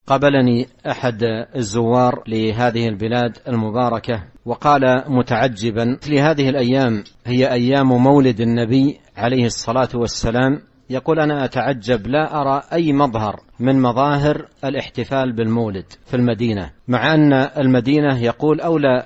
قابلني أحد الزوار لهذه البلاد المباركة وقال متعجبا: مثل هذه الأيام هي أيام مولد النبي عليه الصلاة والسلام، يقول: أنا أتعجب لا أرى أي مظهر من مظاهر الاحتفال بالمولد في المدينة، مع أن المدينة يقول أولى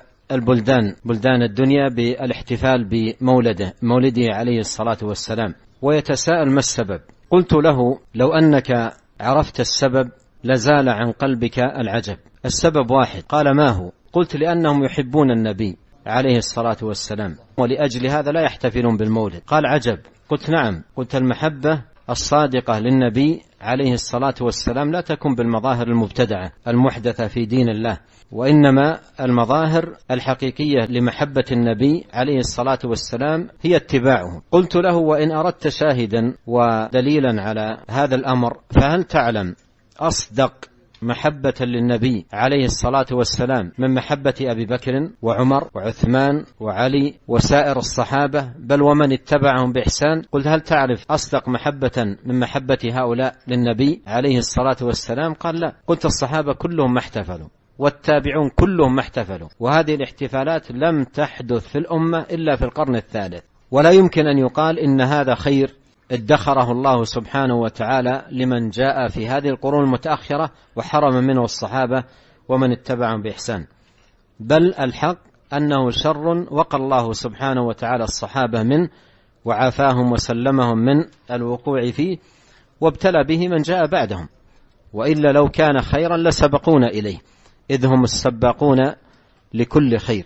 بلدان الدنيا بالاحتفال بمولده عليه الصلاة والسلام. ويتساءل: ما السبب؟ قلت له: لو أنك عرفت السبب لزال عن قلبك العجب. السبب واحد. قال: ما هو؟ قلت: لأنهم يحبون النبي عليه الصلاة والسلام، ولأجل هذا لا يحتفلون بالمولد. قال: عجب. قلت: نعم. قلت: المحبة الصادقة للنبي عليه الصلاة والسلام لا تكون بالمظاهر المبتدعة المحدثة في دين الله، وإنما المظاهر الحقيقية لمحبة النبي عليه الصلاة والسلام هي اتباعه. قلت له: وإن أردت شاهدا ودليلا على هذا الأمر فهل تعلم أصدق محبة للنبي عليه الصلاة والسلام من محبة أبي بكر وعمر وعثمان وعلي وسائر الصحابة بل ومن اتبعهم بإحسان؟ قلت: هل تعرف أصدق محبة من محبة هؤلاء للنبي عليه الصلاة والسلام؟ قال: لا. قلت: الصحابة كلهم ما احتفلوا، والتابعون كلهم ما احتفلوا، وهذه الاحتفالات لم تحدث في الأمة إلا في القرن الثالث، ولا يمكن أن يقال إن هذا خير ادخره الله سبحانه وتعالى لمن جاء في هذه القرون المتأخرة وحرم منه الصحابة ومن اتبعهم بإحسان، بل الحق أنه شر وقى الله سبحانه وتعالى الصحابة منه وعافاهم وسلمهم من الوقوع فيه، وابتلى به من جاء بعدهم، وإلا لو كان خيرا لسبقونا إليه، إذ هم السباقون لكل خير.